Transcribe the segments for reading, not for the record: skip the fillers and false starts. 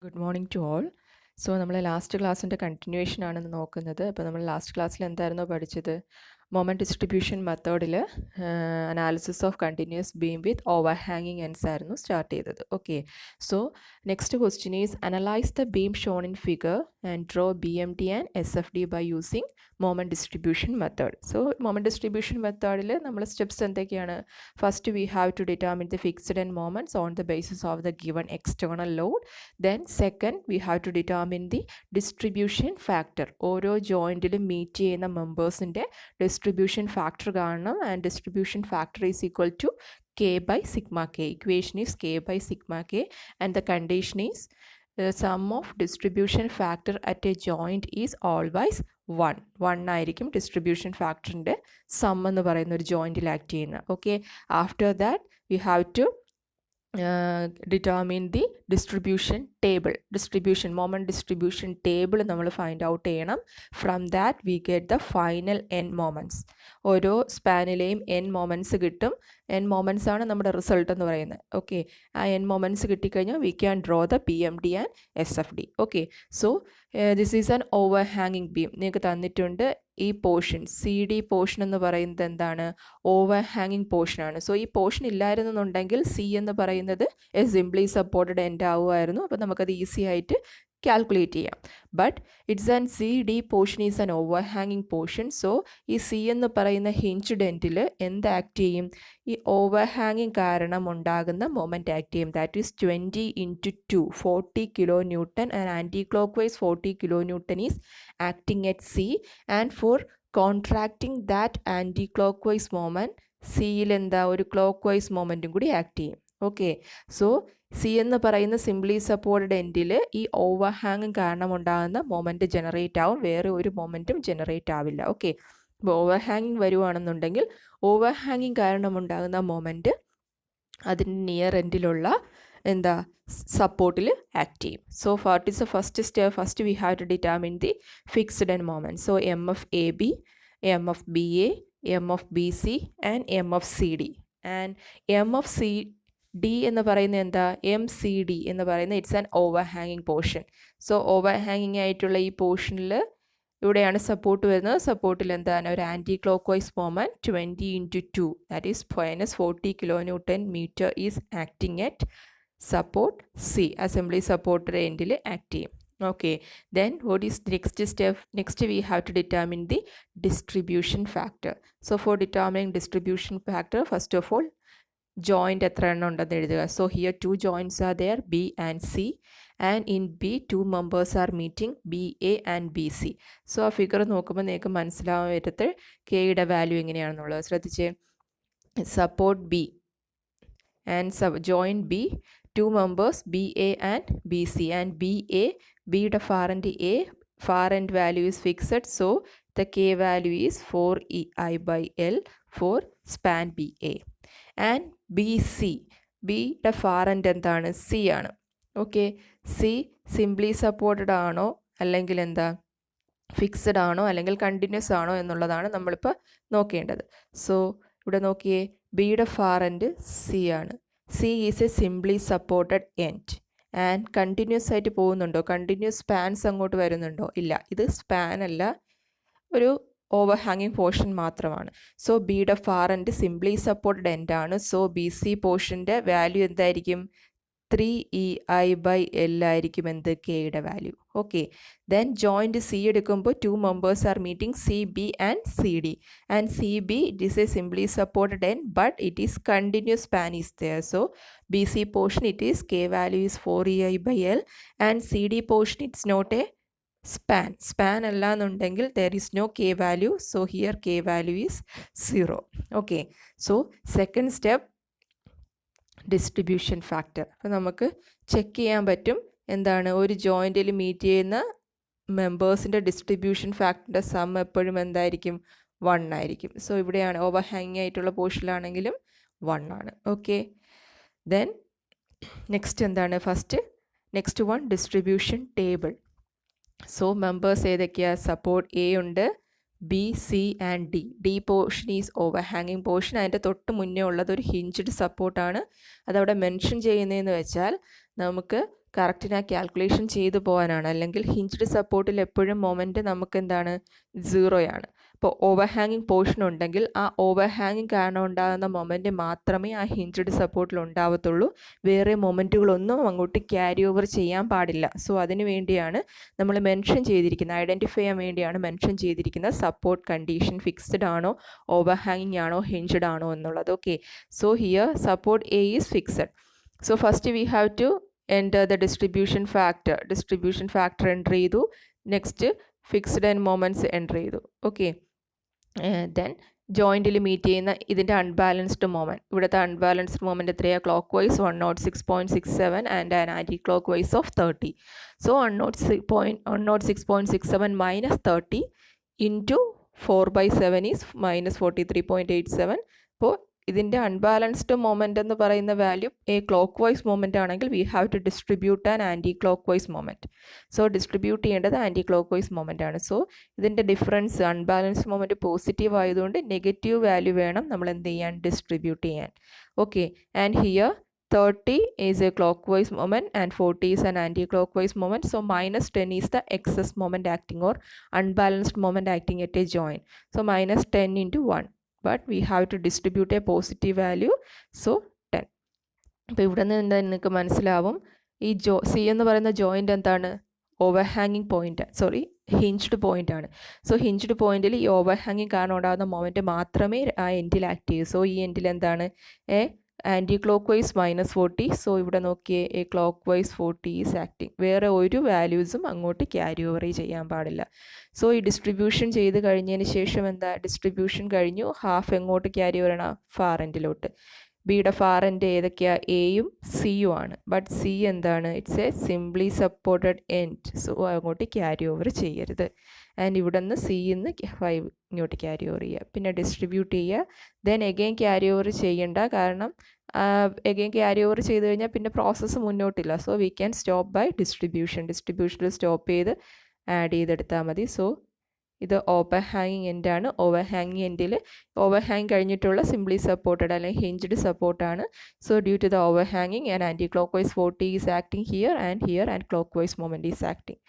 Good morning to all. So നമ്മൾ last ക്ലാസ്സിൻ്റെ continuation ആണെന്ന് നോക്കുന്നത്. അപ്പോൾ നമ്മൾ ലാസ്റ്റ് ക്ലാസ്സിൽ എന്തായിരുന്നു പഠിച്ചത്? മൊമെൻറ്റ് ഡിസ്ട്രിബ്യൂഷൻ മെത്തേഡിൽ analysis of continuous beam with ഓവർ ഹാങ്ങിങ് എൻഡ്സ് ആയിരുന്നു സ്റ്റാർട്ട് ചെയ്തത്. Okay, so next question is analyse the beam shown in figure and draw B M D and S F D by using moment distribution method. So moment distribution മെത്തേഡിൽ നമ്മൾ steps എന്തൊക്കെയാണ്? First we have to determine the fixed and moments on the basis of the given external load. Then second, we have to determine the distribution factor. ഓരോ ജോയിൻറ്റിലും meet ചെയ്യുന്ന മെമ്പേഴ്സിൻ്റെ distribution factor കാണണം. And distribution factor is equal to k by sigma k. Equation is k by sigma k and the condition is sum of distribution factor at a joint is always 1. 1 ആയിരിക്കും distribution ഫാക്ടറിൻ്റെ some എന്ന് പറയുന്ന ഒരു ജോയിൻറ്റിൽ act ചെയ്യുന്നത്. Okay, after that we have to determine the distribution table. Moment distribution table നമ്മൾ find out ചെയ്യണം. From that we get the final n moments. ഓരോ സ്പാനിലെയും n moments കിട്ടും. n moments ആണ് നമ്മുടെ റിസൾട്ട് എന്ന് പറയുന്നത്. ഓക്കെ, ആ n moments കിട്ടിക്കഴിഞ്ഞാൽ we can draw the P M D and S F D. Okay, so this is an over ഹാങ്ങിങ് beam. നിങ്ങൾക്ക് തന്നിട്ടുണ്ട് ഈ പോർഷൻ സി ഡി പോർഷൻ എന്ന് പറയുന്നത് എന്താണ്? ഓവർ ഹാങ്ങിങ് പോർഷനാണ്. സോ ഈ പോർഷൻ ഇല്ലായിരുന്നുണ്ടെങ്കിൽ സി എന്ന് പറയുന്നത് എ സിംപ്ലി സപ്പോർട്ടഡ് എൻഡ് ആവുമായിരുന്നു. അപ്പോൾ നമുക്കത് ഈസി ആയിട്ട് കാൽക്കുലേറ്റ് ചെയ്യാം. But it's and C D portion is an over ഹാങ്ങിങ് പോർഷൻ. സോ ഈ സി എന്ന് പറയുന്ന ഹിഞ്ച്ഡ് എൻഡിൽ എന്ത് ആക്ട് ചെയ്യും? ഈ ഓവർ ഹാങ്ങിങ് കാരണം ഉണ്ടാകുന്ന മൊമെൻറ്റ് ആക്ട് ചെയ്യും. That is 20 × 2 40 kilo newton and anticlockwise 40 kilo newton is acting at C. And for contracting that anti clock vice moment സിയിൽ എന്താ ഒരു ക്ലോക്ക് വൈസ് മൊമെൻറ്റും കൂടി ആക്ട് ചെയ്യും. ഓക്കെ, സോ സി എന്ന് പറയുന്ന സിംപ്ലി സപ്പോർട്ടഡ് എൻഡിൽ ഈ ഓവർ ഹാങ് കാരണം ഉണ്ടാകുന്ന മൊമെൻറ്റ് ജനറേറ്റ് ആവും, വേറെ ഒരു മൊമെൻറ്റും ജനറേറ്റ് ആവില്ല. ഓക്കെ, അപ്പോൾ ഓവർ ഹാങ്ങിങ് വരുവാണെന്നുണ്ടെങ്കിൽ ഓവർ ഹാങ്ങിങ് കാരണം ഉണ്ടാകുന്ന മൊമെൻറ്റ് അതിൻ്റെ നിയർ എൻഡിലുള്ള എന്താ സപ്പോർട്ടിൽ ആക്ട് ചെയ്യും. So what is the first step? First we have to determine the fixed end moment. So M F A B, M F B A, M F B C and M F C D. And M F C D എന്ന് പറയുന്നത് എന്താ? M C D എന്ന് പറയുന്നത് it's an over ഹാങ്ങിങ് portion. So over ഹാങ്ങിങ് ആയിട്ടുള്ള ഈ പോർഷനിൽ ഇവിടെയാണ് സപ്പോർട്ട് വരുന്നത്. സപ്പോർട്ടിൽ എന്താണ് ഒരു anti clock vice moment 20 × 2 that is -40 kilo newton metre is acting at support C. Simply supported എൻഡിൽ ആക്ട് ചെയ്യും. Okay, then what is the next step? Next we have to determine the distribution factor. So for determining distribution factor, first of all joint എത്ര എണ്ണം ഉണ്ടെന്ന് എഴുതുക. So here 2 joints are there, B and C, and in B 2 members are meeting, BA and BC. So ആ figure നോക്കുമ്പോൾ നിങ്ങൾക്ക് മനസ്സിലാവാൻ പറ്റത്ത് കെയുടെ value എങ്ങനെയാണെന്നുള്ളത്. ശ്രദ്ധിച്ചേ, support B and joint B, 2 members BA and BC, and BA, Bയുടെ far end value is fixed, so the K value is 4EI/L for span BA. And BC, Bയുടെ far end എന്താണ്? C ആണ്. Okay, C simply supported ആണോ അല്ലെങ്കിൽ എന്താ fixed ആണോ അല്ലെങ്കിൽ continuous ആണോ എന്നുള്ളതാണ് നമ്മളിപ്പോൾ നോക്കേണ്ടത്. സോ ഇവിടെ നോക്കിയേ, ബിയുടെ ഫാർ എൻഡ് സി ആണ്. C is A simply supported end and continuous ആയിട്ട് പോകുന്നുണ്ടോ? കണ്ടിന്യൂസ് സ്പാൻസ് അങ്ങോട്ട് വരുന്നുണ്ടോ? ഇല്ല, ഇത് സ്പാൻ അല്ല, ഒരു ഓവർ ഹാങ്ങിങ് പോർഷൻ മാത്രമാണ്. സോ ബിയുടെ far end simply supported end ആണ്. സോ ബി സി പോർഷൻ്റെ വാല്യൂ എന്തായിരിക്കും? 3EI/L ആയിരിക്കും എന്ത്? കെയുടെ value. Okay, then joint C എടുക്കുമ്പോൾ 2 members are meeting, CB and CD. And CB, it is a simply supported end, but it is continuous span is there. So BC portion, it is K value is 4EI/L, and CD portion, it's not a span അല്ല എന്നുണ്ടെങ്കിൽ there is no K value. So here K value is 0. Okay, so second step, distribution factor. അപ്പോൾ നമുക്ക് check ചെയ്യാൻ പറ്റും എന്താണ് ഒരു ജോയിൻറ്റിൽ meet ചെയ്യുന്ന മെമ്പേഴ്സിൻ്റെ ഡിസ്ട്രിബ്യൂഷൻ ഫാക്ടറിൻ്റെ സം എപ്പോഴും എന്തായിരിക്കും? 1 ആയിരിക്കും. സോ ഇവിടെയാണ് ഓവർ ഹാങ്ങിങ് ആയിട്ടുള്ള പോർഷനിലാണെങ്കിലും 1 ആണ്. ഓക്കെ, ദെൻ നെക്സ്റ്റ് എന്താണ്? Next one distribution table. So members ഏതൊക്കെയാണ്? സപ്പോർട്ട് എ ഉണ്ട്, B, C and D. D portion is ഓവർ ഹാങ്ങിങ് പോർഷൻ. അതിൻ്റെ തൊട്ട് മുന്നേ ഉള്ളത് ഒരു ഹിഞ്ച്ഡ് സപ്പോർട്ടാണ്. അതവിടെ മെൻഷൻ ചെയ്യുന്നതെന്ന് വെച്ചാൽ നമുക്ക് കറക്റ്റിന് ആ കാൽക്കുലേഷൻ ചെയ്തു പോകാനാണ്. അല്ലെങ്കിൽ ഹിഞ്ച്ഡ് സപ്പോർട്ടിൽ എപ്പോഴും മൊമെൻറ്റ് നമുക്ക് എന്താണ് 0യാണ്. ഇപ്പോൾ ഓവർ ഹാങ്ങിങ് പോർഷൻ ഉണ്ടെങ്കിൽ ആ ഓവർ ഹാങ്ങിങ് കാരണം ഉണ്ടാകുന്ന മൊമെൻറ്റ് മാത്രമേ ആ ഹിഞ്ച്ഡ് സപ്പോർട്ടിൽ ഉണ്ടാവത്തുള്ളൂ. വേറെ മൊമെൻറ്റുകളൊന്നും അങ്ങോട്ട് ക്യാരി ഓവർ ചെയ്യാൻ പാടില്ല. സോ അതിന് വേണ്ടിയാണ് നമ്മൾ മെൻഷൻ ചെയ്തിരിക്കുന്നത്, ഐഡൻറ്റിഫൈ ചെയ്യാൻ വേണ്ടിയാണ് മെൻഷൻ ചെയ്തിരിക്കുന്നത് സപ്പോർട്ട് കണ്ടീഷൻ ഫിക്സ്ഡ് ആണോ, ഓവർ ഹാങ്ങിങ് ആണോ, ഹിഞ്ച്ഡ് ആണോ എന്നുള്ളത്. Okay, so here support A is fixed. So first we have to enter the distribution factor enter ചെയ്തു. Next fixed and moments enter ചെയ്തു. ഓക്കെ, ദെൻ ജോയിൻറ്റിൽ മീറ്റ് ചെയ്യുന്ന ഇതിൻ്റെ അൺബാലൻസ്ഡ് മൊമെൻറ്റ്, ഇവിടുത്തെ അൺബാലൻസ്ഡ് മൊമെൻറ്റ് എത്രയാണ്? Clockwise 106.67 and an anticlockwise of 30. So 106.67 minus 30 into 4/7 is minus 43.87. അപ്പോൾ ഇതിൻ്റെ unbalanced moment എന്ന് പറയുന്ന value a clock vice moment ആണെങ്കിൽ we have to distribute an anti clock vice moment. So distribute ചെയ്യേണ്ടത് anti clock vice moment ആണ്. So ഇതിൻ്റെ difference unbalanced moment positive ആയതുകൊണ്ട് negative value വേണം നമ്മൾ എന്ത് ചെയ്യാൻ, ഡിസ്ട്രിബ്യൂട്ട് ചെയ്യാൻ. Okay, and here 30 is a clockwise moment and 40 is an anti-clockwise moment. So minus 10 is the excess moment acting or unbalanced moment acting at a joint. So minus 10 into 1. But we have to distribute a positive value. So 10. അപ്പോൾ ഇവിടെ നിന്ന് എന്താ നിങ്ങൾക്ക് മനസ്സിലാവും, ഈ C എന്ന് പറയുന്ന joint എന്താണ്? ഓവർ ഹാങ്ങിങ് പോയിൻ്റ്, ഹിഞ്ച്ഡ് പോയിൻ്റ് ആണ്. സോ ഹിഞ്ച്ഡ് പോയിന്റിൽ ഈ ഓവർ ഹാങ്ങിങ് കാരണം ഉണ്ടാകുന്ന മൊമെൻറ്റ് മാത്രമേ ആ എൻഡിൽ ആക്ട് ചെയ്യൂ. സോ ഈ എൻഡിൽ എന്താണ്? Anticlockwise -40. സോ ഇവിടെ നോക്കിയേ, A clock vice 40 is acting. വേറെ ഒരു വാല്യൂസും അങ്ങോട്ട് ക്യാരി ഓവർ ചെയ്യാൻ പാടില്ല. സോ ഈ ഡിസ്ട്രിബ്യൂഷൻ ചെയ്ത് കഴിഞ്ഞതിന് ശേഷം എന്താ, ഡിസ്ട്രിബ്യൂഷൻ കഴിഞ്ഞു, ഹാഫ് എങ്ങോട്ട് ക്യാരി ഓവർ ആണ്? ഫാർ എൻഡിലോട്ട്. ബിയുടെ ഫാർ എൻഡ് ഏതൊക്കെയാണ്? എയും സിയും ആണ്. ബട്ട് സി എന്താണ്? It's A simply supported end. So അങ്ങോട്ട് ക്യാരി ഓവർ ചെയ്യരുത്. ആൻഡ് ഇവിടെ നിന്ന് സിന്ന് 5 ഇങ്ങോട്ട് ക്യാരി ഓവർ ചെയ്യുക. പിന്നെ ഡിസ്ട്രിബ്യൂട്ട് ചെയ്യുക. ദെൻ എഗെയിൻ ക്യാരി ഓവർ ചെയ്യണ്ട, കാരണം എഗെയിൻ ക്യാരി ഓവർ ചെയ്ത് കഴിഞ്ഞാൽ പിന്നെ പ്രോസസ്സ് മുന്നോട്ടില്ല. So we can stop by ഡിസ്ട്രിബ്യൂഷനിൽ സ്റ്റോപ്പ് ചെയ്ത് ആഡ് ചെയ്തെടുത്താൽ മതി. സോ ഇത് ഓവർ ഹാങ്ങിങ് എൻഡാണ്. ഓവർ ഹാങ്ങിങ് എൻഡിൽ ഓവർ ഹാങ് കഴിഞ്ഞിട്ടുള്ള സിംപ്ലി സപ്പോർട്ടഡ് അല്ലെങ്കിൽ ഹിഞ്ച്ഡ് സപ്പോർട്ടാണ്. സോ ഡ്യൂ ടു ദ ഓവർ ഹാങ്ങിങ് and anticlockwise 40 is acting here and clock vice moment is acting.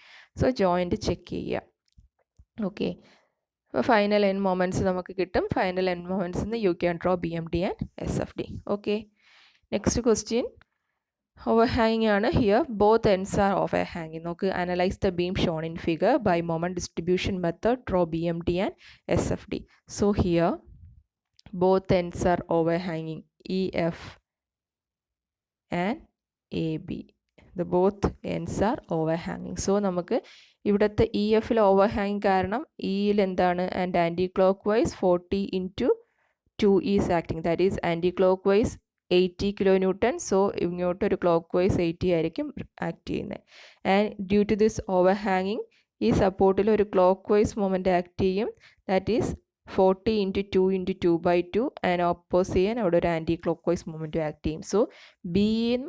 So joint check ചെയ്യുക. ഓക്കെ, അപ്പോൾ ഫൈനൽ എൻ മൊമെൻറ്റ്സ് നമുക്ക് കിട്ടും. ഫൈനൽ എൻ മൊമെൻറ്റ്സ് നിന്ന് you can draw BMD and SFD. Okay, next question overhanging ആണ്. Here both ends are overhanging. നോക്ക്, analyse the beam shown in figure by moment distribution method, draw BMD and SFD. So here both ends are overhanging, EF and AB. The both ends are overhanging. So നമുക്ക് ഇവിടുത്തെ EFൽ ഓവർഹാങ്ങിങ് കാരണം ഇയിൽ എന്താണ്? And anticlockwise 40 into 2 is acting. That is anti clock vice 80 kN. So ഇങ്ങോട്ടൊരു clock vice 80 ആയിരിക്കും act ചെയ്യുന്നത്. ആൻഡ് ഡ്യൂ ടു ദിസ് ഓവർഹാങ്ങിങ് ഈ സപ്പോർട്ടിൽ ഒരു ക്ലോക്ക് വൈസ് മൊമെൻറ്റ് ആക്ട് ചെയ്യും. That is 40 into 2 into 2/2 and oppose ചെയ്യാൻ അവിടെ ഒരു ആൻറ്റി ക്ലോക്ക് വൈസ് മൊമെൻറ്റും ആക്ട് ചെയ്യും. സോ ബിയും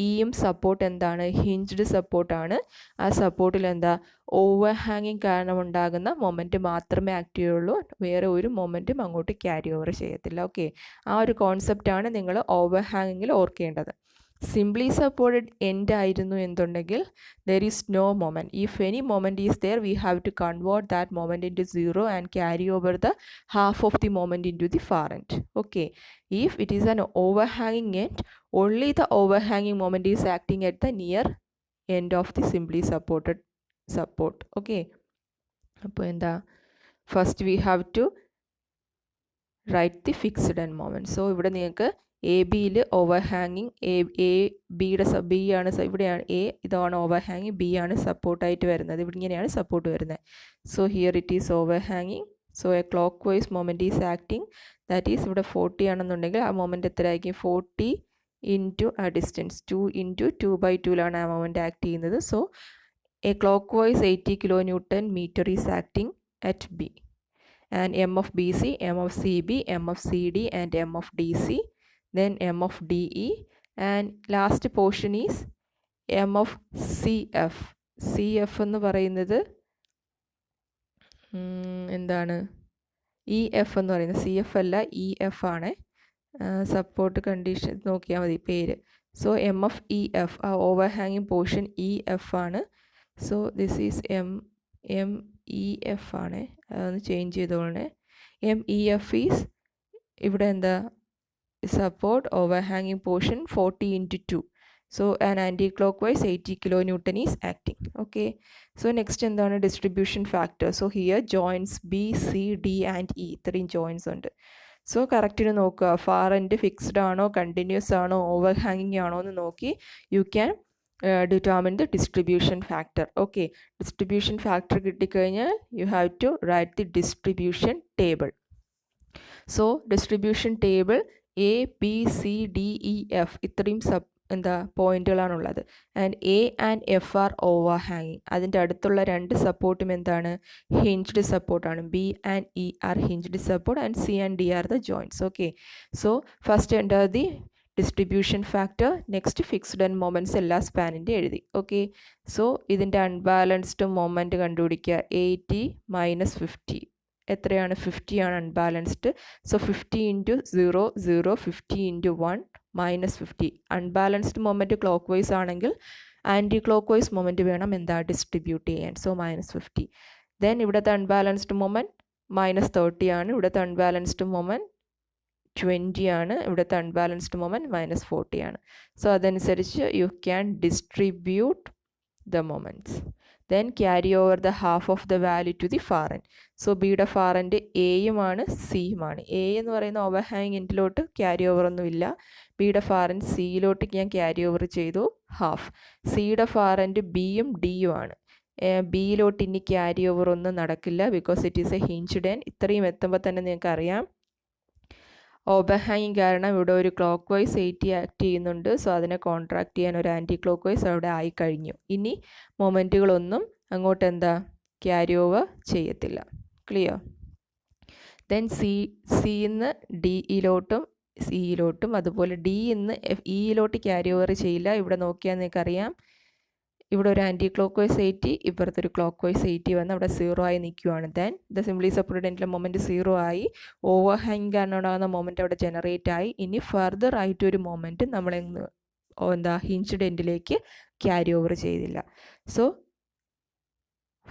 ഇയും സപ്പോർട്ട് എന്താണ്? ഹിഞ്ച്ഡ് സപ്പോർട്ടാണ്. ആ സപ്പോർട്ടിൽ എന്താ? ഓവർ ഹാങ്ങിങ് കാരണം ഉണ്ടാകുന്ന മൊമെൻറ്റ് മാത്രമേ ആക്ട് ചെയ്യുള്ളൂ. വേറെ ഒരു മൊമെൻറ്റും അങ്ങോട്ട് ക്യാരി ഓവർ ചെയ്യത്തില്ല. ഓക്കെ, ആ ഒരു കോൺസെപ്റ്റാണ് നിങ്ങൾ ഓവർ ഹാങ്ങിങ്ങിൽ ഓർക്കേണ്ടത്. സിംപ്ലി സപ്പോർട്ടഡ് എൻഡ് ആയിരുന്നു എന്നുണ്ടെങ്കിൽ there is no moment. If any moment is there, we have to convert that moment into 0 and carry over the half of the moment into the far end. Okay, if it is an overhanging end, only the overhanging moment is acting at the near end of the simply supported support. Okay, അപ്പോൾ എന്താ, first we have to write the fixed end moment. So ഇവിടെ നിങ്ങൾക്ക് A ബിയിൽ over ഹാങ്ങിങ്, ബിയുടെ B ആണ്, ഇവിടെയാണ് A, ഇതാണ് ഓവർ ഹാങ്ങിങ്, ബി ആണ് സപ്പോർട്ടായിട്ട് വരുന്നത്. ഇവിടെ ഇങ്ങനെയാണ് സപ്പോർട്ട് വരുന്നത്. സോ ഹിയർ ഇറ്റ് ഈസ് ഓവർ ഹാങ്ങിങ്. So a clock vice moment is acting. That is ഇവിടെ 40 ആണെന്നുണ്ടെങ്കിൽ ആ മൊമെൻറ്റ് എത്ര ആയിരിക്കും? 40 ഇൻറ്റു ആ ഡിസ്റ്റൻസ് 2 into 2/2 ആ മൊമെൻറ്റ് ആക്ട് ചെയ്യുന്നത്. So a clock vice 80 kN meter is acting at B. And M of BC, M of CB, M of CD and M of DC. Then M of DE and last portion is M of CF. CF എന്ന് പറയുന്നത് എന്താണ്? EF എന്ന് പറയുന്നത് CF അല്ല, EF ആണ്. Support condition നോക്കിയാൽ മതി പേര്. So M of E F, ആ ഓവർ ഹാങ്ങിങ് പോർഷൻ ഇ എഫ് ആണ്. So this is M E F ആണ്. അതൊന്ന് ചേഞ്ച് ചെയ്തോളണേ. എം ഇ എഫ് ഈസ് ഇവിടെ എന്താ support overhanging portion 40 into 2. So an anti-clockwise 80 kilonewton is acting. Okay. So next എന്താണ് distribution factor. So here joints B, C, D and E. ഇത്രയും joints ഉണ്ട്. So കറക്റ്റിന് നോക്കുക, ഫാർ എൻഡ് ഫിക്സ്ഡ് ആണോ continuous ആണോ ഓവർ ഹാങ്ങിങ് ആണോ എന്ന് നോക്കി you can determine the distribution factor. Okay, distribution factor കിട്ടിക്കഴിഞ്ഞാൽ you have to write the distribution table. So distribution table A B C D E F ഇത്രയും പോയിന്റുകളാണുള്ളത്. And A and F are ഓവർ ഹാങ്ങിങ്. അതിൻ്റെ അടുത്തുള്ള രണ്ട് സപ്പോർട്ടും എന്താണ്? ഹിഞ്ച്ഡ് സപ്പോർട്ടാണ്. B and E are hinged support and C and D are the joints. Okay, so first enter the distribution factor. Next fixed and moments എല്ലാ സ്പാനിൻ്റെ എഴുതി. ഓക്കെ, സോ ഇതിൻ്റെ അൺബാലൻസ്ഡ് മൊമെൻറ്റ് കണ്ടുപിടിക്കുക. 80 മൈനസ് 50 എത്രയാണ്? 50 ആണ് unbalanced. So 50 into 0 0, 50 into 1 minus 50. Unbalanced moment clock vice ആണെങ്കിൽ anti clock vice moment വേണം എന്താ distribute ചെയ്യാൻ. So minus 50. ദെൻ ഇവിടുത്തെ അൺബാലൻസ്ഡ് മൊമെൻറ്റ് മൈനസ് 30 ആണ്. ഇവിടുത്തെ അൺബാലൻസ്ഡ് മൊമെൻറ്റ് 20 ആണ്. ഇവിടുത്തെ അൺബാലൻസ്ഡ് മൊമെൻറ്റ് മൈനസ് 40 ആണ്. സോ അതനുസരിച്ച് you can distribute the moments. Then carry over the half of the value to the far end. So ബിയുടെ far end എയുമാണ് സിയുമാണ്. A എന്ന് പറയുന്ന ഓവർ ഹാങ് എൻഡിലോട്ട് ക്യാരി ഓവർ ഒന്നും ഇല്ല. ബിയുടെ ഫാർ എൻഡ് സിയിലോട്ട് ഞാൻ carry over ചെയ്തു ഹാഫ്. സിയുടെ ഫാർ എൻഡ് ബിയും ഡിയും ആണ്. ബിയിലോട്ട് ഇനി ക്യാരി ഓവർ ഒന്നും നടക്കില്ല, because it is a hinged end. ഇത്രയും എത്തുമ്പോൾ തന്നെ നിങ്ങൾക്ക് അറിയാം ഓവർ ഹാങ്ങിങ് കാരണം ഇവിടെ ഒരു ക്ലോക്ക് വൈസ് 80 ആക്ട് ചെയ്യുന്നുണ്ട്. സോ അതിനെ കോൺട്രാക്ട് ചെയ്യാൻ ഒരു ആൻറ്റി ക്ലോക്ക് വൈസ് അവിടെ ആയിക്കഴിഞ്ഞു. ഇനി മൊമെൻറ്റുകളൊന്നും അങ്ങോട്ട് എന്താ ക്യാരി ഓവർ ചെയ്യത്തില്ല. ക്ലിയർ? ദെൻ സിന്ന് ഡിയിലോട്ടും സിയിലോട്ടും അതുപോലെ ഡിന്ന് ഇയിലോട്ട് ക്യാരി ഓവർ ചെയ്യില്ല. ഇവിടെ നോക്കിയാൽ നിങ്ങൾക്കറിയാം ഇവിടെ ഒരു ആൻറ്റി ക്ലോക്ക് വൈസ് 80, ഇപ്പുറത്തൊരു ക്ലോക്ക് വൈസ് 80 വന്ന് അവിടെ 0 ആയി നിൽക്കുകയാണ്. ദെൻ ദ സിംപ്ലി സപ്പോർട്ടഡ് എൻഡിലെ മൊമെൻറ്റ് 0 ആയി. ഓവർ ഹാങ് കാരണം ഉണ്ടാകുന്ന മൊമെൻറ്റ് അവിടെ ജനറേറ്റ് ആയി. ഇനി ഫർദർ ആയിട്ട് ഒരു മൊമെൻറ്റ് നമ്മൾ ഹിഞ്ച്ഡ് എൻഡിലേക്ക് ക്യാരി ഓവർ ചെയ്തില്ല. സോ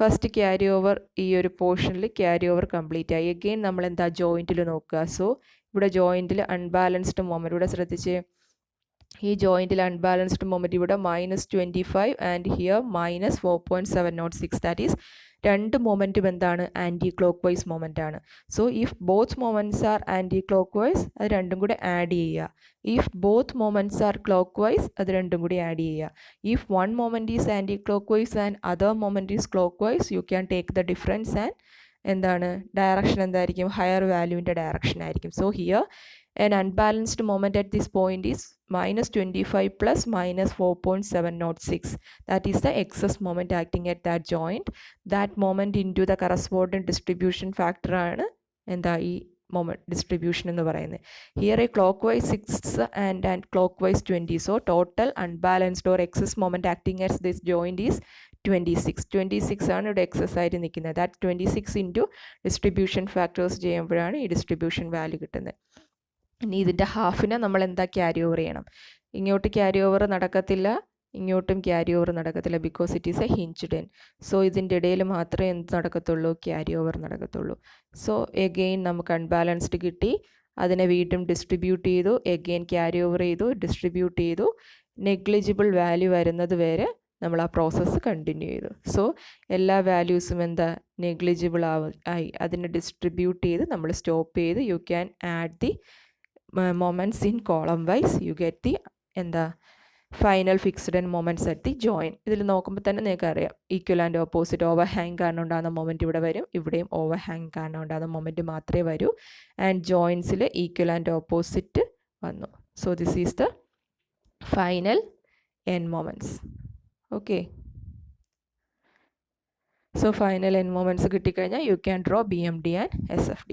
ഫസ്റ്റ് ക്യാരി ഓവർ ഈ ഒരു പോർഷനിൽ ക്യാരി ഓവർ കംപ്ലീറ്റ് ആയി. എഗെയിൻ നമ്മൾ ജോയിൻറ്റിൽ നോക്കുക. സോ ഇവിടെ ജോയിൻറ്റിൽ അൺബാലൻസ്ഡ് മൊമെൻറ്റ്, ഇവിടെ ശ്രദ്ധിച്ച് ഈ ജോയിൻറ്റിൽ അൺബാലൻസ്ഡ് മൊമെൻറ്റ് ഇവിടെ -25 ആൻഡ് ഹിയർ -4.706. ദാറ്റ് ഈസ് രണ്ട് മൊമെൻറ്റും എന്താണ്? ആൻറ്റി ക്ലോക്ക് വൈസ് മൊമെൻ്റ് ആണ്. So if both moments are anti clock vice അത് രണ്ടും കൂടെ ആഡ് ചെയ്യുക. If both moments are clock vice അത് രണ്ടും കൂടി ആഡ് ചെയ്യുക. If one moment is anticlockwise and other moment is clockwise you can take the difference and direction എന്തായിരിക്കും? Higher വാല്യൂവിൻ്റെ ഡയറക്ഷൻ ആയിരിക്കും. So here an unbalanced moment at this point is -25 plus -4.706. That is the excess moment acting at that joint. That moment into the corresponding distribution factor ആണ് എന്താ ഈ moment distribution എന്ന് പറയുന്നത്. Here a clockwise 6 and clockwise 20. So total unbalanced or excess moment acting at this joint is 26 ആണ് ഇവിടെ excess ആയിട്ട് നിൽക്കുന്നത്. That 26 into distribution factors ചെയ്യുമ്പോഴാണ് ഈ ഡിസ്ട്രിബ്യൂഷൻ വാല്യൂ കിട്ടുന്നത്. ഇനി ഇതിൻ്റെ ഹാഫിനെ നമ്മൾ ക്യാരി ഓവർ ചെയ്യണം. ഇങ്ങോട്ട് ക്യാരി ഓവർ നടക്കത്തില്ല, ഇങ്ങോട്ടും ക്യാരി ഓവർ നടക്കത്തില്ല, because it is a hinged end. So ഇതിൻ്റെ ഇടയിൽ മാത്രമേ എന്ത് നടക്കത്തുള്ളൂ? ക്യാരി ഓവർ നടക്കത്തുള്ളൂ. സോ എഗെയിൻ നമുക്ക് അൺബാലൻസ്ഡ് കിട്ടി, അതിനെ വീണ്ടും ഡിസ്ട്രിബ്യൂട്ട് ചെയ്തു, എഗെയിൻ ക്യാരി ഓവർ ചെയ്തു, ഡിസ്ട്രിബ്യൂട്ട് ചെയ്തു. നെഗ്ലിജിബിൾ വാല്യൂ വരുന്നത് വരെ നമ്മൾ ആ പ്രോസസ്സ് കണ്ടിന്യൂ ചെയ്തു. സോ എല്ലാ വാല്യൂസും നെഗ്ലിജിബിൾ ആയി. അതിനെ ഡിസ്ട്രിബ്യൂട്ട് ചെയ്ത് നമ്മൾ സ്റ്റോപ്പ് ചെയ്ത് you can add the moments in column wise. You get the final fixed and moments at the join. ഇതിൽ നോക്കുമ്പോൾ തന്നെ നിങ്ങൾക്ക് അറിയാം equal and opposite. Over hang കാരണം ഉണ്ടാകുന്ന മൊമെൻറ്റ് ഇവിടെ വരും, ഇവിടെയും ഓവർ ഹാങ് കാരണം ഉണ്ടാകുന്ന മൊമെൻറ്റ് മാത്രമേ വരൂ. ആൻഡ് ജോയിൻസിൽ ഈക്വൽ ആൻഡ് ഓപ്പോസിറ്റ് വന്നു. So this is the final end moments. Okay, so final end moments കിട്ടിക്കഴിഞ്ഞാൽ you can draw BMD and SFD.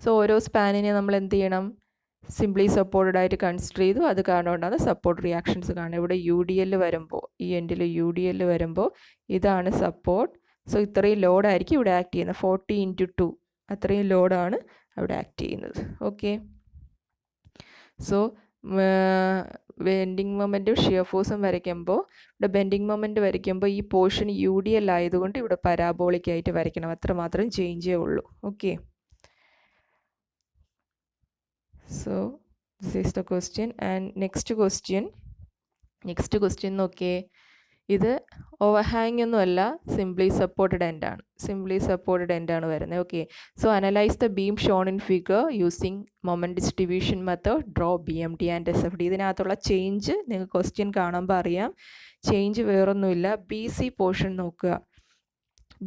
So ഓരോ സ്പാനിനെ നമ്മൾ എന്ത് ചെയ്യണം? സിംപ്ലി സപ്പോർട്ടഡ് ആയിട്ട് കൺസിഡർ ചെയ്തു. അത് കാരണം ഉണ്ടാകുന്ന സപ്പോർട്ട് റിയാക്ഷൻസ് കാണും. ഇവിടെ UDL വരുമ്പോൾ, ഈ എൻഡിൽ UDL വരുമ്പോൾ ഇതാണ് സപ്പോർട്ട്. സോ ഇത്രയും ലോഡായിരിക്കും ഇവിടെ ആക്ട് ചെയ്യുന്നത്. 40 × 2 അത്രയും ലോഡാണ് അവിടെ ആക്ട് ചെയ്യുന്നത്. ഓക്കെ, സോ ബെൻഡിങ് മൊമെൻറ്റും ഷിയർ ഫോഴ്സും വരയ്ക്കുമ്പോൾ ഇവിടെ ബെൻഡിങ് മൊമെൻറ്റ് വരയ്ക്കുമ്പോൾ ഈ പോർഷൻ യു ഡി എൽ ആയതുകൊണ്ട് ഇവിടെ പരാബോളിക് ആയിട്ട് വരയ്ക്കണം. അത്രമാത്രം ചേഞ്ചേ ഉള്ളൂ. Okay, so this is the question. And next question നോക്കിയേ. ഇത് ഓവർഹാങ് ഒന്നുമല്ല, സിംപ്ലി സപ്പോർട്ടഡ് എൻഡ് ആണ്. സിംപ്ലി സപ്പോർട്ടഡ് എൻഡ് ആണ് വരുന്നത്. Okay, so analyse the beam shown in figure using moment distribution method, draw BMD and SFD. ഇതിനകത്തുള്ള change നിങ്ങൾക്ക് question കാണുമ്പോൾ അറിയാം. ചേഞ്ച് വേറൊന്നുമില്ല. BC പോർഷൻ നോക്കുക.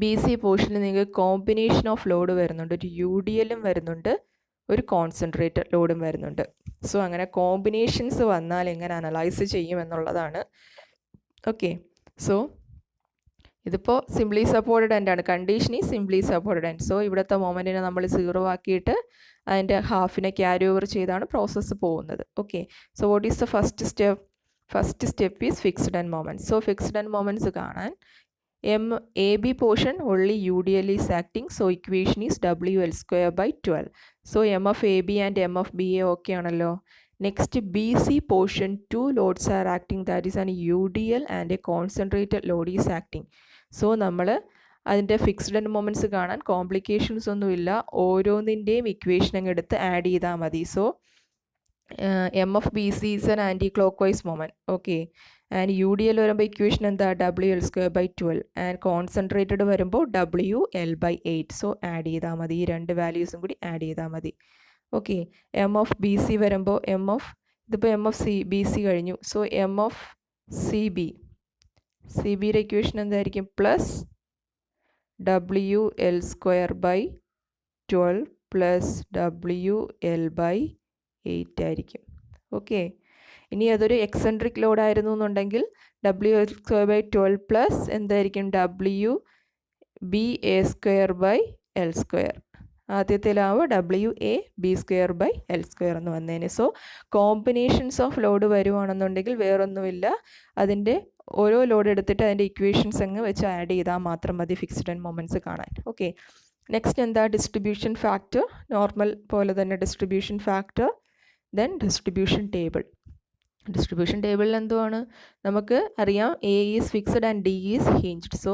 BC പോർഷനിൽ നിങ്ങൾക്ക് കോമ്പിനേഷൻ ഓഫ് ലോഡ് വരുന്നുണ്ട്. ഒരു UDLും വരുന്നുണ്ട്, ഒരു കോൺസെൻട്രേറ്റഡ് ലോഡും വരുന്നുണ്ട്. സോ അങ്ങനെ കോമ്പിനേഷൻസ് വന്നാൽ എങ്ങനെ അനലൈസ് ചെയ്യും എന്നുള്ളതാണ്. ഓക്കെ, സോ ഇതിപ്പോൾ സിംപ്ലി സപ്പോർട്ടഡ് എൻഡ് ആണ്. കണ്ടീഷൻ ഈ സിംപ്ലി സപ്പോർട്ടഡ് എൻഡ്. സോ ഇവിടുത്തെ മൊമെൻറ്റിനെ നമ്മൾ 0 ആക്കിയിട്ട് അതിൻ്റെ ഹാഫിനെ ക്യാരി ഓവർ ചെയ്താണ് പ്രോസസ്സ് പോകുന്നത്. Okay, so what is the first step is fixed end moments. So fixed end moments കാണാൻ AB portion only UDL is acting, so equation is WL²/12. So M of AB and M of BA okay ആണല്ലോ. Next BC portion, two loads are acting, that is an UDL and a concentrated load is acting. So നമ്മൾ അതിൻ്റെ fixed end moments കാണാൻ complications ഒന്നുമില്ല. ഓരോന്നിൻ്റെയും equation അങ്ങ് എടുത്ത് add ചെയ്താൽ മതി. So M of BC is an anti-clockwise moment. Okay, and UDL വരുമ്പോൾ ഇക്വേഷൻ എന്താ? WL²/12 and കോൺസെൻട്രേറ്റഡ് വരുമ്പോൾ WL/8. സോ ആഡ് ചെയ്താൽ മതി. ഈ രണ്ട് വാല്യൂസും കൂടി ആഡ് ചെയ്താൽ മതി. ഓക്കെ, M of BC വരുമ്പോൾ ഇതിപ്പോൾ M of BC കഴിഞ്ഞു. സോ M of CBയുടെ ഇക്വേഷൻ എന്തായിരിക്കും? പ്ലസ് WL²/12 പ്ലസ് WL/8 ആയിരിക്കും. ഓക്കെ, ഇനി അതൊരു എക്സെൻട്രിക് ലോഡ് ആയിരുന്നു എന്നുണ്ടെങ്കിൽ WL²/12 പ്ലസ് എന്തായിരിക്കും? WBA²/L². ആദ്യത്തിലാവുക WAB²/L² എന്ന് വന്നേനെ. സോ കോമ്പിനേഷൻസ് ഓഫ് ലോഡ് വരുവാണെന്നുണ്ടെങ്കിൽ വേറൊന്നുമില്ല, അതിൻ്റെ ഓരോ ലോഡ് എടുത്തിട്ട് അതിൻ്റെ ഇക്വേഷൻസ് അങ്ങ് വെച്ച് ആഡ് ചെയ്താൽ മാത്രം മതി ഫിക്സ്ഡ് എൻഡ് മൊമെൻറ്റ്സ് കാണാൻ. ഓക്കെ, നെക്സ്റ്റ് എന്താ? Distribution factor. നോർമൽ പോലെ തന്നെ distribution factor, then distribution table. Distribution ടേബിളിൽ എന്തുവാണ്? നമുക്ക് അറിയാം A is fixed and D is hinged. So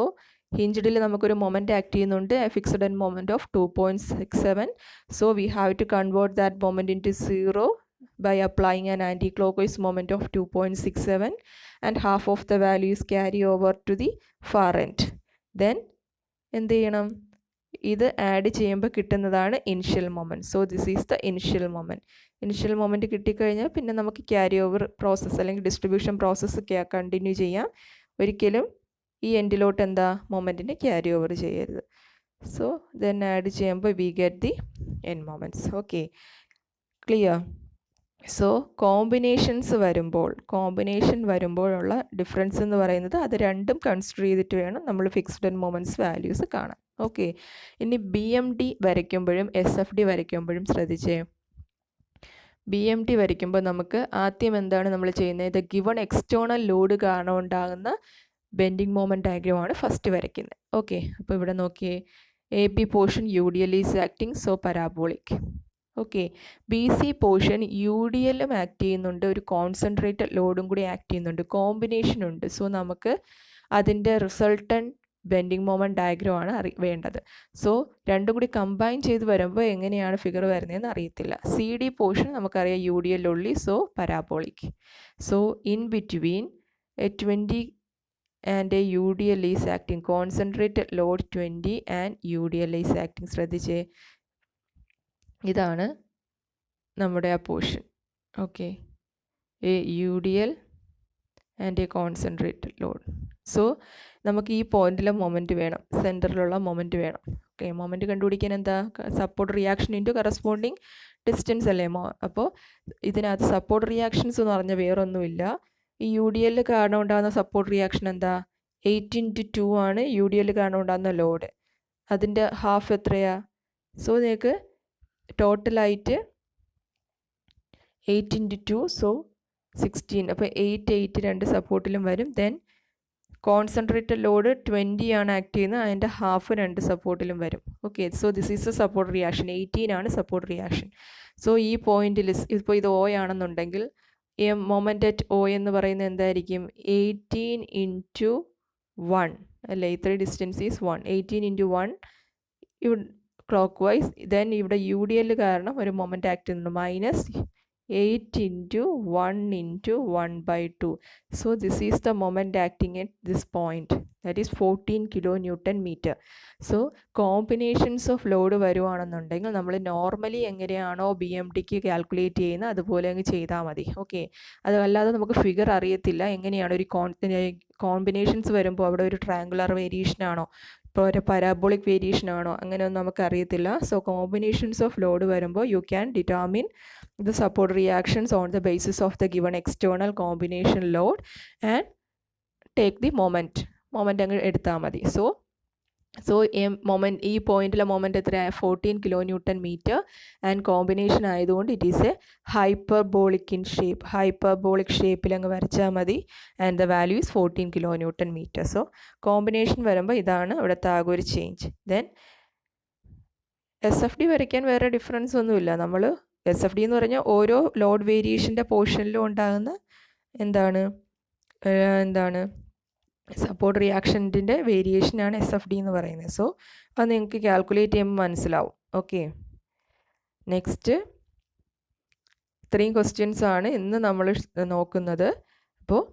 ഹിഞ്ച്ഡിൽ നമുക്കൊരു മൊമെൻറ്റ് ആക്ട് ചെയ്യുന്നുണ്ട്, fixed end moment of 2.67. So we have to convert that moment into 0 by applying an anti-clockwise moment of 2.67 and half of the value is carry over to the far end. Then എന്ത് ചെയ്യണം? ഇത് add ചെയ്യുമ്പോൾ കിട്ടുന്നതാണ് initial moment. So this is the initial moment. Initial moment കിട്ടിക്കഴിഞ്ഞാൽ പിന്നെ നമുക്ക് carry over process അല്ലെങ്കിൽ distribution process continue ചെയ്യാം. ഒരിക്കലും ഈ എൻഡിലോട്ട് എന്താ? മൊമെൻറ്റിനെ ക്യാരി ഓവർ ചെയ്യരുത്. സോ ദെൻ ആഡ് ചെയ്യുമ്പോൾ we get the end moments. Okay, clear? So combination വരുമ്പോഴുള്ള ഡിഫറൻസ് എന്ന് പറയുന്നത് അത് രണ്ടും കൺസിഡർ ചെയ്തിട്ട് വേണം നമ്മൾ ഫിക്സ്ഡ് എൻഡ് മൊമെൻറ്റ്സ് വാല്യൂസ് കാണാൻ. ഓക്കെ, ഇനി BMD വരയ്ക്കുമ്പോഴും SFD വരയ്ക്കുമ്പോഴും ശ്രദ്ധിച്ചേ. BMD വരയ്ക്കുമ്പോൾ നമുക്ക് ആദ്യം എന്താണ് നമ്മൾ ചെയ്യുന്നത്? ഇത് ഗിവൺ എക്സ്റ്റേണൽ ലോഡ് കാരണം ഉണ്ടാകുന്ന ബെൻഡിങ് മൊമെൻറ്റ് ഡയഗ്രമാണ് ഫസ്റ്റ് വരയ്ക്കുന്നത്. ഓക്കെ, അപ്പോൾ ഇവിടെ നോക്കിയേ, AB portion UDL is acting, so parabolic. Okay, BC portion UDLും ആക്ട് ചെയ്യുന്നുണ്ട്, ഒരു കോൺസെൻട്രേറ്റഡ് ലോഡും കൂടി ആക്ട് ചെയ്യുന്നുണ്ട്, കോമ്പിനേഷൻ ഉണ്ട്. സോ നമുക്ക് അതിൻ്റെ റിസൾട്ടൻറ്റ് ബെൻഡിങ് മൊമെൻറ്റ് ഡയഗ്രമാണ് വേണ്ടത്. സോ രണ്ടും കൂടി കമ്പൈൻ ചെയ്ത് വരുമ്പോൾ എങ്ങനെയാണ് ഫിഗർ വരുന്നതെന്ന് അറിയത്തില്ല. CD പോർഷൻ നമുക്കറിയാം UDL ഉള്ളി, so parabolic. So in between A 20 and a UDL is acting, concentrated load 20 and UDL is acting. ശ്രദ്ധിച്ചേ, ഇതാണ് നമ്മുടെ ആ portion. Okay, A UDL and A concentrated load. So നമുക്ക് ഈ പോയിന്റിലെ മൊമെൻറ്റ് വേണം, സെൻറ്ററിലുള്ള മൊമെൻറ്റ് വേണം. ഓക്കെ, മൊമെൻറ്റ് കണ്ടുപിടിക്കാൻ എന്താ? Support reaction into corresponding distance അല്ലേ? അപ്പോൾ ഇതിനകത്ത് സപ്പോർട്ട് റിയാക്ഷൻസ് എന്ന് പറഞ്ഞാൽ വേറൊന്നുമില്ല. ഈ UDL കാരണം ഉണ്ടാകുന്ന സപ്പോർട്ട് റിയാക്ഷൻ എന്താ? 8x2 ആണ് UDL കാരണം ഉണ്ടാകുന്ന ലോഡ്. അതിൻ്റെ ഹാഫ് എത്രയാ? സോ നിങ്ങൾക്ക് ടോട്ടലായിട്ട് 8x2, സോ 16. അപ്പോൾ 8 രണ്ട് സപ്പോർട്ടിലും വരും. ദെൻ കോൺസെൻട്രേറ്റഡ് ലോഡ് 20 ആണ് ആക്ട് ചെയ്യുന്നത്, അതിൻ്റെ ഹാഫ് രണ്ട് സപ്പോർട്ടിലും വരും. Okay, so this is A support reaction. 18 ആണ് സപ്പോർട്ട് റിയാക്ഷൻ. സോ ഈ പോയിന്റിൽ ഇപ്പോൾ ഇത് O ആണെന്നുണ്ടെങ്കിൽ മൊമെൻ്റ് അറ്റ് ഒ എന്ന് പറയുന്നത് എന്തായിരിക്കും 18 ഇൻറ്റു 1 അല്ലേ, ഇത്രയും ഡിസ്റ്റൻസ് ഈസ് 1, 18 ഇൻറ്റു 1 ഇവിടെ ക്ലോക്ക് വൈസ്. ദെൻ ഇവിടെ യു ഡി എൽ കാരണം ഒരു മൊമെൻ്റ് ആക്ട് ചെയ്യുന്നുണ്ട്, -8 into 1 into 1/2. So this is the moment acting at this point, that is 14 kN/meter. So combinations of load വരുവാണെന്നുണ്ടെങ്കിൽ നമ്മൾ നോർമലി എങ്ങനെയാണോ BMTക്ക് കാൽക്കുലേറ്റ് ചെയ്യുന്നത് അതുപോലെ അങ്ങ് ചെയ്താൽ മതി. ഓക്കെ, അതല്ലാതെ നമുക്ക് ഫിഗർ അറിയത്തില്ല എങ്ങനെയാണ് ഒരു കോമ്പിനേഷൻസ് വരുമ്പോൾ അവിടെ ഒരു ട്രയാങ്കുലർ വേരിയേഷൻ ആണോ, ഇപ്പോൾ ഒരു പരാബോളിക് വേരിയേഷൻ ആണോ, അങ്ങനെയൊന്നും നമുക്ക് അറിയത്തില്ല. സോ കോമ്പിനേഷൻസ് ഓഫ് ലോഡ് വരുമ്പോൾ U can determine the support reactions on the basis of the given external combination load and take the moment അങ്ങ് എടുത്താൽ മതി. സോ മൊമെൻറ്റ് ഈ പോയിന്റിലെ മൊമെൻറ്റ് എത്രയാണ് 14 kN/meter ആൻഡ് കോമ്പിനേഷൻ ആയതുകൊണ്ട് it is A hyperbolic in shape, hyperbolic ഷേപ്പിൽ അങ്ങ് വരച്ചാൽ മതി. And the value is 14 kN/meter. So combination വരുമ്പോൾ ഇതാണ് ഇവിടുത്തെ ആകെ ഒരു ചേഞ്ച്. ദെൻ SFD വരയ്ക്കാൻ വേറെ ഡിഫറൻസ് ഒന്നുമില്ല. നമ്മൾ SFD എന്ന് പറഞ്ഞാൽ ഓരോ ലോഡ് വേരിയേഷൻ്റെ പോർഷനിലും ഉണ്ടാകുന്ന എന്താണ് സപ്പോർട്ട് റിയാക്ഷൻ്റെ വേരിയേഷനാണ് SFD എന്ന് പറയുന്നത്. സോ അത് നിങ്ങൾക്ക് കാൽക്കുലേറ്റ് ചെയ്യുമ്പോൾ മനസ്സിലാവും. ഓക്കെ, നെക്സ്റ്റ് ഇത്രയും ക്വസ്റ്റ്യൻസ് ആണ് ഇന്ന് നമ്മൾ നോക്കുന്നത്. അപ്പോൾ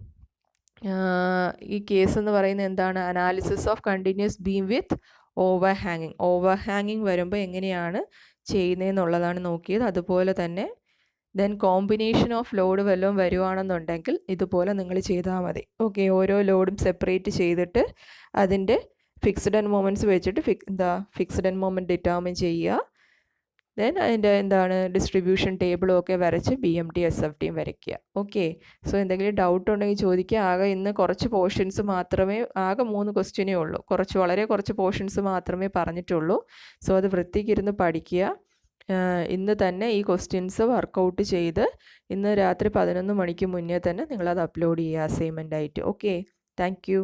ഈ കേസ് എന്ന് പറയുന്നത് എന്താണ്, analysis of continuous beam with ഓവർഹാങ്ങിങ് വരുമ്പോൾ എങ്ങനെയാണ് ചെയ്യുന്നതെന്നുള്ളതാണ് നോക്കിയത്. അതുപോലെ തന്നെ ദെൻ കോമ്പിനേഷൻ ഓഫ് ലോഡ് വല്ലതും വരുവാണെന്നുണ്ടെങ്കിൽ ഇതുപോലെ നിങ്ങൾ ചെയ്താൽ മതി. ഓക്കെ, ഓരോ ലോഡും സെപ്പറേറ്റ് ചെയ്തിട്ട് അതിൻ്റെ ഫിക്സ്ഡ് എൻഡ് മൊമെൻറ്റ്സ് വെച്ചിട്ട് ഫിക്സ്ഡ് എൻഡ് മൊമെൻറ്റ് ഡിറ്റർമിൻ ചെയ്യുക. ദെൻ അതിൻ്റെ ഡിസ്ട്രിബ്യൂഷൻ ടേബിളും ഒക്കെ വരച്ച് BMT SFDയും വരയ്ക്കുക. ഓക്കെ, സോ എന്തെങ്കിലും ഡൗട്ട് ഉണ്ടെങ്കിൽ ചോദിക്കുക. ആകെ ഇന്ന് കുറച്ച് പോർഷൻസ് മാത്രമേ, ആകെ 3 ക്വസ്റ്റ്യനേ ഉള്ളൂ, വളരെ കുറച്ച് പോർഷൻസ് മാത്രമേ പറഞ്ഞിട്ടുള്ളൂ. സോ അത് വൃത്തിക്കിരുന്ന് പഠിക്കുക. ഇന്ന് തന്നെ ഈ ക്വസ്റ്റ്യൻസ് വർക്കൗട്ട് ചെയ്ത് ഇന്ന് രാത്രി 11 മണിക്ക് മുന്നേ തന്നെ നിങ്ങളത് അപ്ലോഡ് ചെയ്യുക അസൈൻമെൻ്റ് ആയിട്ട്. Okay, thank you.